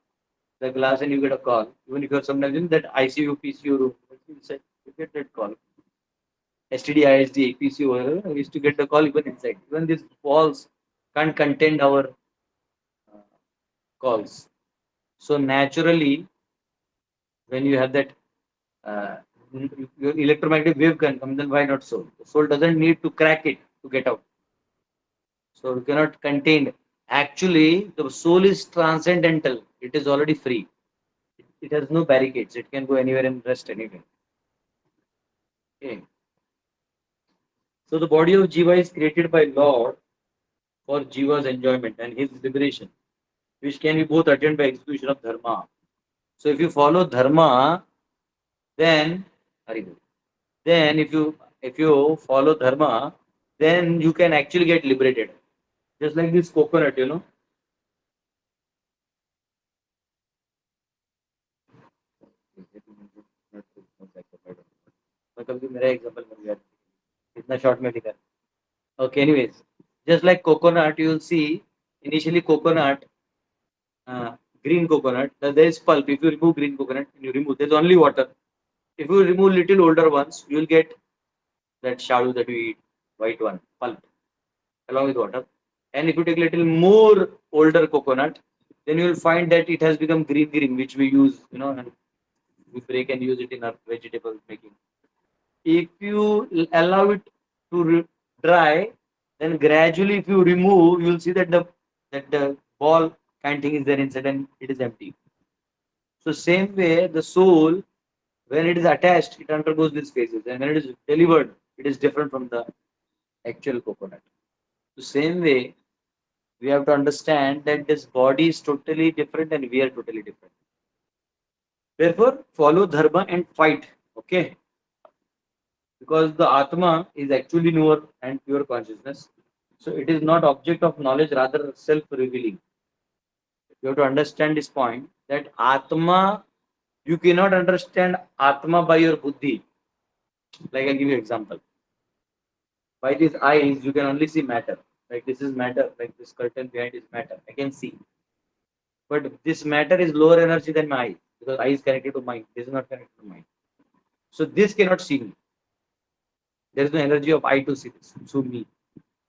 the glass and you get a call. Even if you're sometimes in that ICU, PCU room, inside, you get that call. STD, ISD, PCU, we used to get the call even inside. Even these walls can't contain our calls. So naturally, when you have that your electromagnetic wave can come, then why not soul? The soul doesn't need to crack it to get out. So you cannot contain. Actually, the soul is transcendental. It is already free. It has no barricades. It can go anywhere and rest anywhere. Okay. So the body of Jiva is created by Lord for Jiva's enjoyment and his liberation, which can be both attained by execution of dharma. So if you follow dharma, then then if you follow dharma, then you can actually get liberated. Just like this coconut, you know. मेरा example मिल गया इतना short में दिखा. Okay, anyways, just like coconut, you will see initially coconut, green coconut, there is pulp. If you remove green coconut, there's only water. If you remove little older ones, you will get that shadu that we eat, white one, pulp, along with water. And if you take little more older coconut, then you will find that it has become green, which we use, you know, and we break and use it in our vegetable making. If you allow it to dry, then gradually if you remove, you will see that the ball kind thing is there inside and it is empty. So same way, the soul, when it is attached, it undergoes these phases, and when it is delivered, it is different from the actual coconut. The same way, we have to understand that this body is totally different and we are totally different. Therefore, follow dharma and fight. Okay, because the Atma is actually newer and pure consciousness. So it is not object of knowledge, rather self-revealing. You have to understand this point that Atma, you cannot understand Atma by your buddhi. Like I'll give you an example. By these eyes, you can only see matter. Like this is matter, like this curtain behind is matter. I can see. But this matter is lower energy than my eye because eye is connected to mind. This is not connected to mind. So this cannot see me. There is no energy of eye to see this. So me.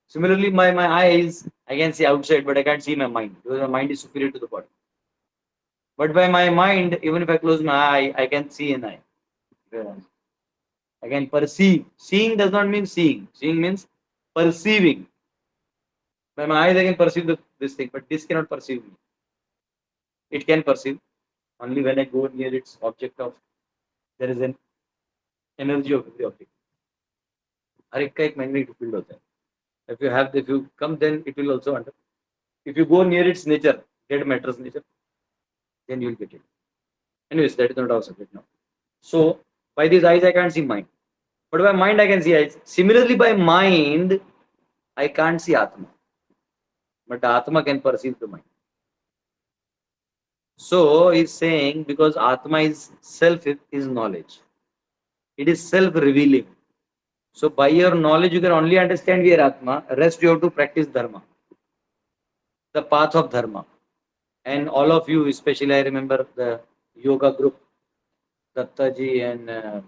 Similarly, my eyes, I can see outside, but I can't see my mind because my mind is superior to the body. But by my mind, even if I close my eye, I can see an eye. I can perceive. Seeing does not mean seeing. Seeing means perceiving. By my eyes, I can perceive this thing, but this cannot perceive me. It can perceive only when I go near its object of. There is an energy of the object. हर एक का एक magnetic field होता है. If you come, then it will also under. If you go near its nature, dead matter's nature, then you will get it. Anyways, that is not our subject now. So by these eyes, I can't see mind. But by mind, I can see eyes. Similarly, by mind, I can't see Atma. But Atma can perceive the mind. So he's saying because Atma is self is knowledge. It is self-revealing. So by your knowledge, you can only understand your Atma. Rest you have to practice Dharma. The path of Dharma. And all of you, especially I remember the yoga group, Dattaji and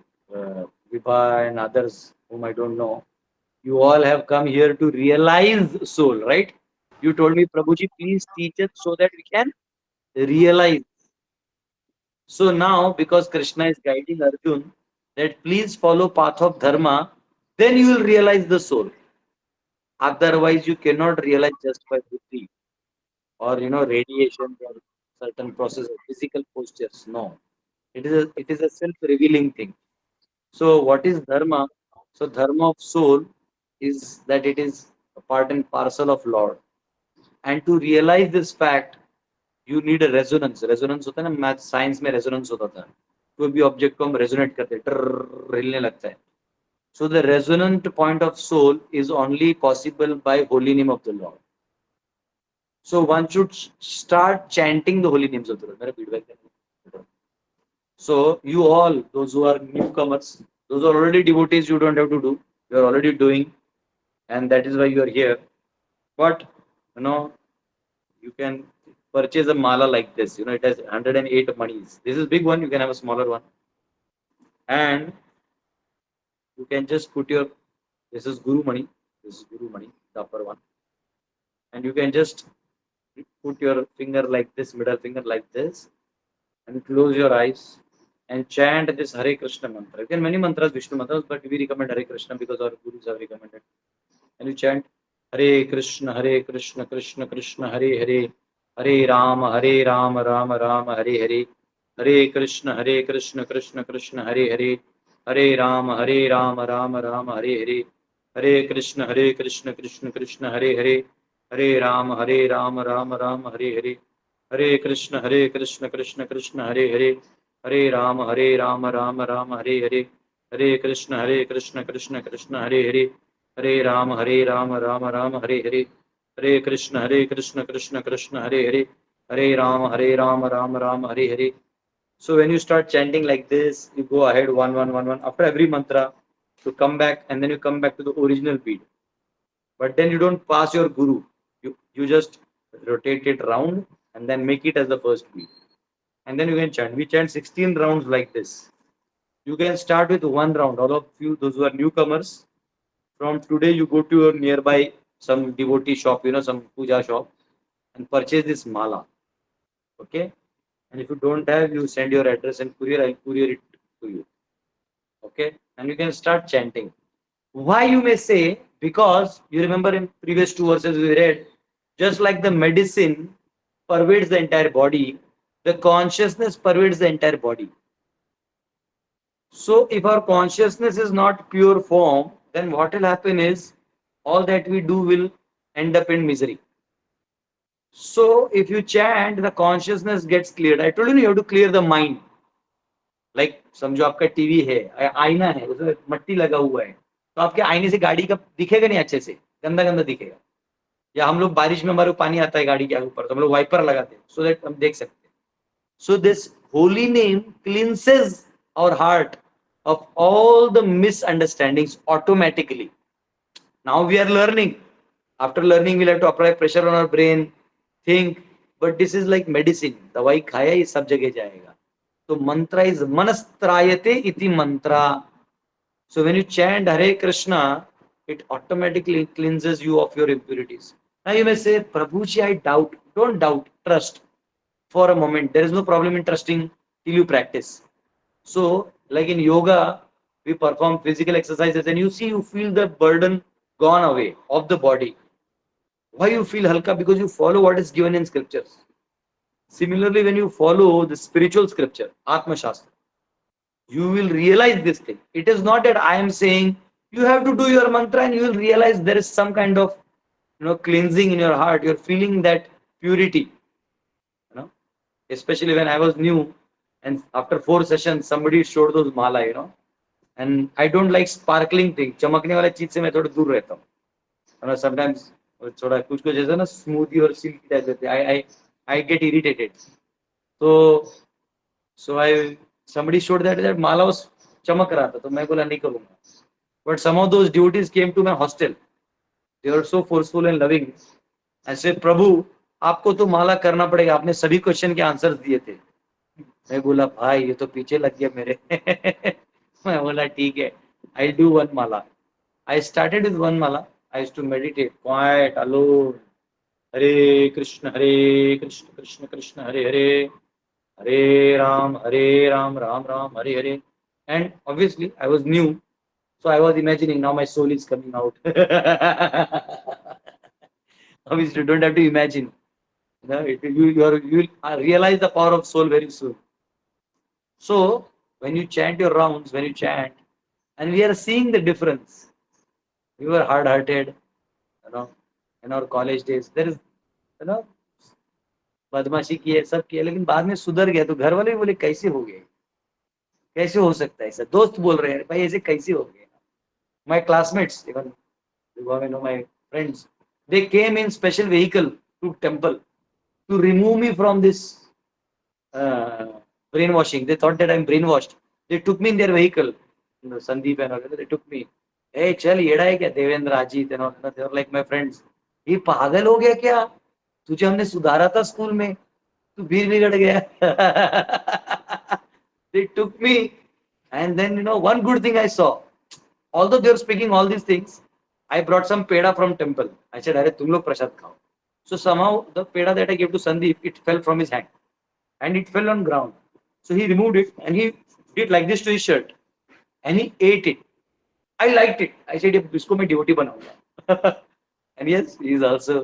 Vibha and others whom I don't know. You all have come here to realize soul, right? You told me, Prabhuji, please teach us so that we can realize. So now, because Krishna is guiding Arjun, that please follow path of Dharma, then you will realize the soul. Otherwise, you cannot realize just by buddhi or radiation or certain process of physical postures. No, it is a self-revealing thing. So what is Dharma? So Dharma of soul is that it is a part and parcel of Lord. And to realize this fact, you need a resonance. Resonance होता है ना, math science में resonance होता था. कोई भी object को हम रेजोनेट करते हैं, हिलने लगता है. So the resonant point of soul is only possible by holy name of the Lord. So one should start chanting the holy names of the Lord. मेरा feedback है. So you all, those who are newcomers, those who are already devotees, you don't have to do. You are already doing, and that is why you are here. But you can purchase a mala like this. It has 108 manis. This is big one. You can have a smaller one, and you can just put your. This is Guru Mani. This is Guru Mani, the upper one, and you can just put your finger like this, middle finger like this, and close your eyes and chant this Hare Krishna mantra. You can many mantras, Vishnu mantras, but we recommend Hare Krishna because our gurus have recommended. And you chant Hare Krishna, Krishna Krishna, Hare Hare, Hare Rama, Rama Rama, Hare Hare, Hare Krishna, Krishna Krishna, Hare Hare, Hare Rama, Rama Rama, Hare Hare, Hare Krishna, Krishna Krishna, Hare Hare, Hare Ram Ram Ram Hare Hare, Hare Krishna Krishna Krishna Hare Hare, Hare Ram Ram Ram Hare Hare, Hare Krishna Krishna Krishna Hare Hare, Hare Ram Ram Ram Hare Hare, Hare Krishna Krishna Krishna Hare Hare, Hare Ram Ram Hare Hare. So when you start chanting like this, you go ahead one. After every mantra, you come back and then you come back to the original beat. But then you don't pass your guru. You just rotate it round and then make it as the first beat. And then you can chant. We chant 16 rounds like this. You can start with one round. All of you, those who are newcomers, from today you go to your nearby some devotee shop, some puja shop, and purchase this mala. Okay? And if you don't have, you send your address and I'll courier it to you. Okay? And you can start chanting. Why, you may say? Because you remember in previous 2 verses we read, just like the medicine pervades the entire body, the consciousness pervades the entire body. So if our consciousness is not pure form, then what will happen is all that we do will end up in misery. So if you chant, the consciousness gets cleared. I told you have to clear the mind. Like समझो आपका TV है, आईना है, उसमें मट्टी लगा हुआ है, तो आपके आईने से गाड़ी का दिखेगा नहीं, अच्छे से गंदा गंदा दिखेगा. या हम लोग बारिश में हमारे पानी आता है गाड़ी के ऊपर, तो हम लोग वाइपर लगाते हैं सो दैट हम देख सकते हैं. So this holy name cleanses our heart of all the misunderstandings automatically. Now we are learning. After learning, we'll have to apply pressure on our brain, think. But this is like medicine. दवाई खाया ये सब जगह जाएगा. So mantra is manastrayate iti mantra. So when you chant Hare Krishna, it automatically cleanses you of your impurities. Now you may say, Prabhuji, I doubt. Don't doubt. Trust. For a moment. There is no problem in trusting till you practice. So like in yoga, we perform physical exercises and you feel the burden gone away of the body. Why you feel halka? Because you follow what is given in scriptures. Similarly, when you follow the spiritual scripture, Atma Shastra, you will realize this thing. It is not that I am saying you have to do your mantra and you will realize there is some kind of cleansing in your heart. You're feeling that purity. Especially when I was new, and after 4 sessions, somebody showed those mala, and I don't like sparkling thing. चमकने वाला चीज से मैं थोड़ा दूर रहता हूँ. Sometimes थोड़ा कुछ जैसा ना स्मूथी और सिल्की टाइप रहते हैं. I get irritated. So somebody showed that mala was चमक रहा था, तो मैं बोला नहीं करूँगा. But some of those devotees came to my hostel. They were so forceful and loving. I said, प्रभु आपको तो माला करना पड़ेगा, आपने सभी क्वेश्चन के आंसर्स दिए थे. मैं बोला भाई ये तो पीछे लग गया मेरे. मैं बोला ठीक है, I do one mala. I started with one mala. I used to meditate quite alone. Hare Krishna Krishna Krishna Hare Hare, Hare Ram Ram Ram Hare Hare. And obviously I was new, so I was imagining now my soul is coming out. Obviously you don't have to imagine. You will realize the power of soul very soon. So when you chant your rounds, and we are seeing the difference. We were hard-hearted, in our college days. There is, बदमाशी की है, सब किया, लेकिन बाद में सुधर गया. तो घर वाले भी बोले कैसे हो गए, कैसे हो सकता है ऐसा. दोस्त बोल रहे हैं भाई ऐसे कैसे हो गए. My classmates, even my friends, they came in special vehicle to temple to remove me from this brainwashing. They thought that I'm brainwashed. They took me in their vehicle. Sandeep and all, they took me. Hey, chal, येड़ा है क्या? Devendra, Ajit, and all, they were like my friends. ये पागल हो गया क्या? तुझे हमने सुधारा था स्कूल में, तू फिर बिगड़ गया. They took me, and then one good thing I saw. Although they were speaking all these things, I brought some peda from temple. I said, "Arey, tum log prasad khao." So somehow the peda that I gave to Sandeep, it fell from his hand, and it fell on ground. So he removed it and he did like this to his shirt, and he ate it. I liked it. I said, "Isko main devotee banaunga." And yes, he is also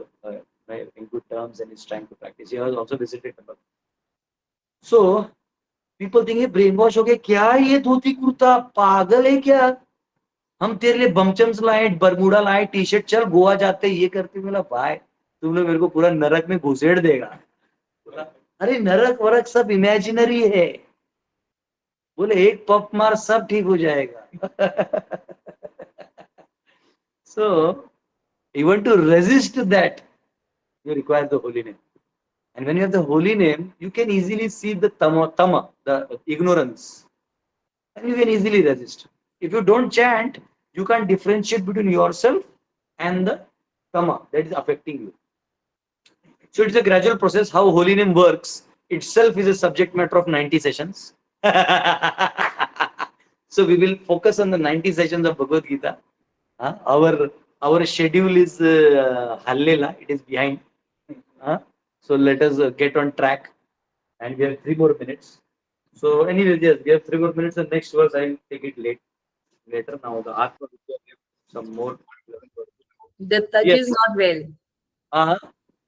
in good terms and is trying to practice. He has also visited temple. So people think, brainwash हो गया क्या? ये धोती कुर्ता पागल है क्या? हम तेरे लिए बमचम्स लाए, बरमूडा लाए, टी शर्ट, चल गोवा जाते, ये करते. बोला भाई तुम लोग मेरे को पूरा नरक में घुसेड़ देगा। अरे नरक वरक सब इमेजिनरी है। बोले एक पप मार सब ठीक हो जाएगा। So even to resist that, you require the holy name. And when you have the holy name, you can easily see the tama, the ignorance, and you can easily resist. If you don't chant, you can't differentiate between yourself and the tama that is affecting you. So it's a gradual process. How holy name works itself is a subject matter of 90 sessions. So we will focus on the 90 sessions of Bhagavad Gita. Our schedule is hallela, it is behind. So let us get on track, and we have 3 more minutes. So anyway, yes, we have 3 more minutes. The next verse I will take it later. Now the Atma Vidya, some more. Dattaji Yes. is not well.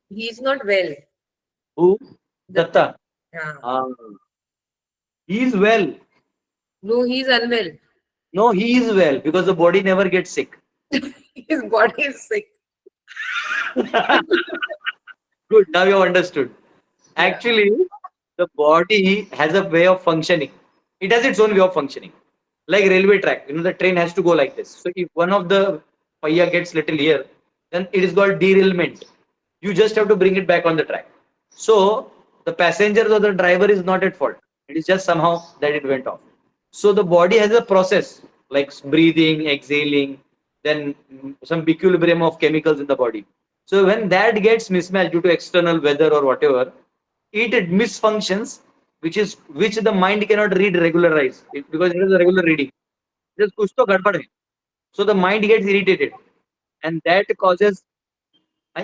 He is not well. Who? Datta. Yeah. He is well. No, he is unwell. No, he is well because the body never gets sick. His body is sick. Good. Now you have understood. Actually, the body has a way of functioning. It has its own way of functioning. Like railway track, the train has to go like this. So if one of the paya gets little here, then it is called derailment. You just have to bring it back on the track. So the passengers or the driver is not at fault. It is just somehow that it went off. So the body has a process like breathing, exhaling, then some equilibrium of chemicals in the body. So when that gets mismatched due to external weather or whatever, it misfunctions, which the mind cannot regularize because it is a regular reading. Just kuch to gadbad hai. So the mind gets irritated, and that causes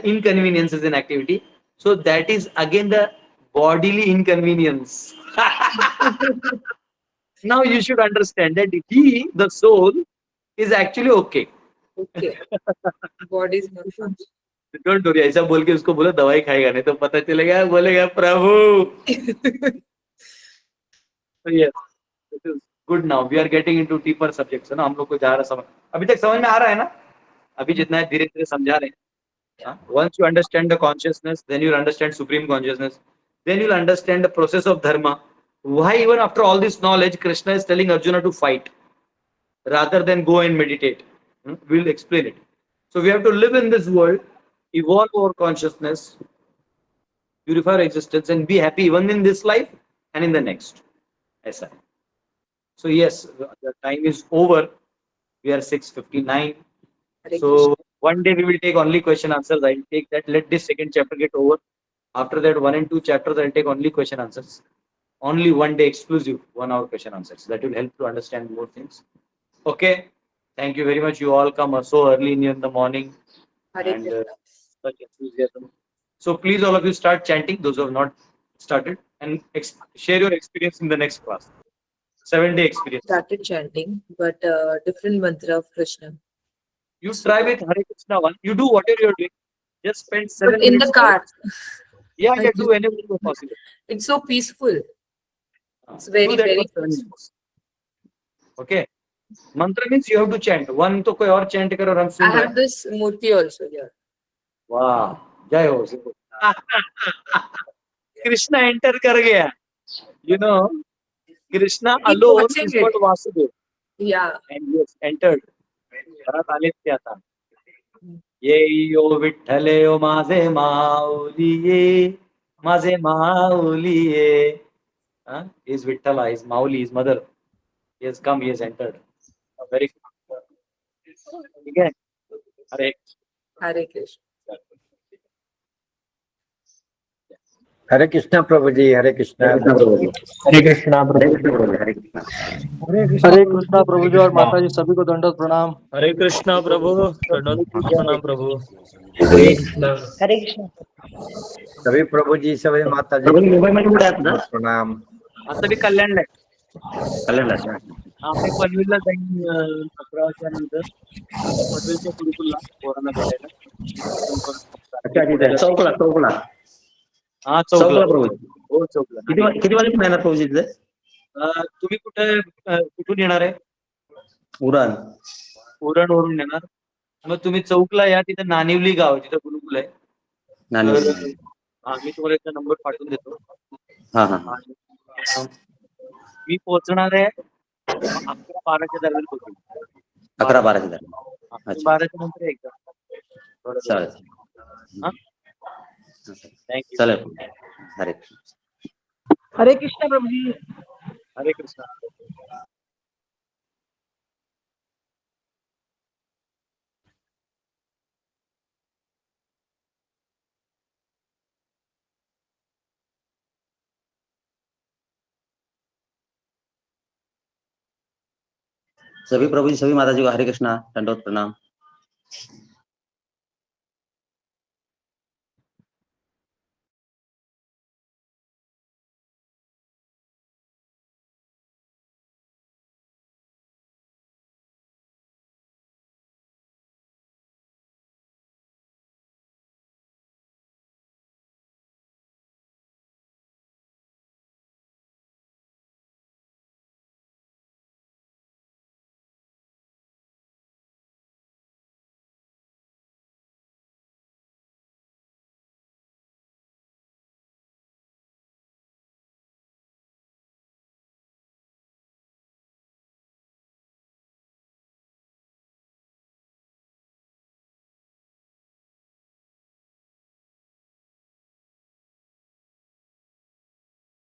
inconveniences in activity. So that is again the bodily inconvenience. Now you should understand that he, the soul, is actually okay. Okay. Body is not functioning. Don't worry, ऐसा बोल के उसको बोलो दवाई खाएगा, नहीं तो पता चलेगा बोलेगा प्रभु. So yes, this is good. Now we are getting into deeper subjects, है ना. हम लोग को जा रहा समझ, अभी तक समझ में आ रहा है ना. अभी जितना है धीरे धीरे समझा रहे हैं. Once you understand the consciousness, then you'll understand supreme consciousness, then you'll understand the process of dharma. Why even after all this knowledge Krishna is telling Arjuna to fight rather than go and meditate. We'll explain it. So we have to live in this world, evolve our consciousness, purify our existence, and be happy even in this life and in the next. Aisa. So yes, the time is over. We are 6:59. So one day we will take only question answers. I will take that. Let this second chapter get over. After that, 1 and 2 chapters, I will take only question answers. Only one day exclusive 1 hour question answers. That will help to understand more things. Okay. Thank you very much. You all come so early in the morning. And such enthusiasm. So please all of you start chanting, those who have not started, and share your experience in the next class. 7-day experience. Started chanting, but different mantra of Krishna. You try with Hare Krishna one. You do whatever you're doing. Just spend 7 But in minutes. the car. Yeah, you do whenever possible. It's so peaceful. It's very, very peaceful. Okay. Mantra means you have to chant. One to koi aur chant karo aur hum sun I rahe. have this murti also here. Wow. Jai ho. Krishna enter kar gaya. You know, Krishna Keep alone watching is it. called Vasudeva. Yeah. And he has entered. Bharat आलेच आता. ये यो विठ्ठले ओ माझे माऊली माझे माऊली. Is Vitthala, his Mauli, his mother. He has come, he has entered. Very good. Okay. Hare. Hare Krishna. हरे कृष्णा प्रभु जी. हरे कृष्णा. हरे कृष्णा प्रभु. हरे कृष्णा. हरे कृष्णा प्रभु जी और माता जी सभी को दंडवत प्रणाम. हरे कृष्णा प्रभु. दंडवत प्रणाम प्रभु. हरे हरे कृष्ण. सभी प्रभु जी सभी माता जी प्रभु मोबाईल मध्ये कुठे आहेत ना? प्रणाम. आता मी कल्याणला आहे. कल्याणला. मी पनवेलला जाईन 11 वाजल्यानंतर. पनवेलच्या गुरुकुलला पोरांना भेटायला. अच्छा तिथे चौकला. हा चौकला चौकला. प्रभू. हो चौकला. किती वाजता येणार प्रभू तिथे? तुम्ही कुठून येणार आहे? उरण उरणवरून येणार. मग तुम्ही चौकला या, तिथे नानिवली गाव आहे, तिथे गुरुकुल आहे. नाही तर नाही. मी तुम्हाला एकदा नंबर पाठवून देतो हा हा आणि मी पोहोचणार आहे 11-12च्या दरम्यान पोहोचेल. 11-12 दरम्यान. अच्छा 12च्या नंतर एकदा थोडं वेळ. चालेल हा? थँक्यू. चालेल. हरे हरे कृष्ण प्रभु जी। हरे कृष्णा. सभी प्रभु जी सभी माता जी को हरे कृष्णा दंडवत प्रणाम.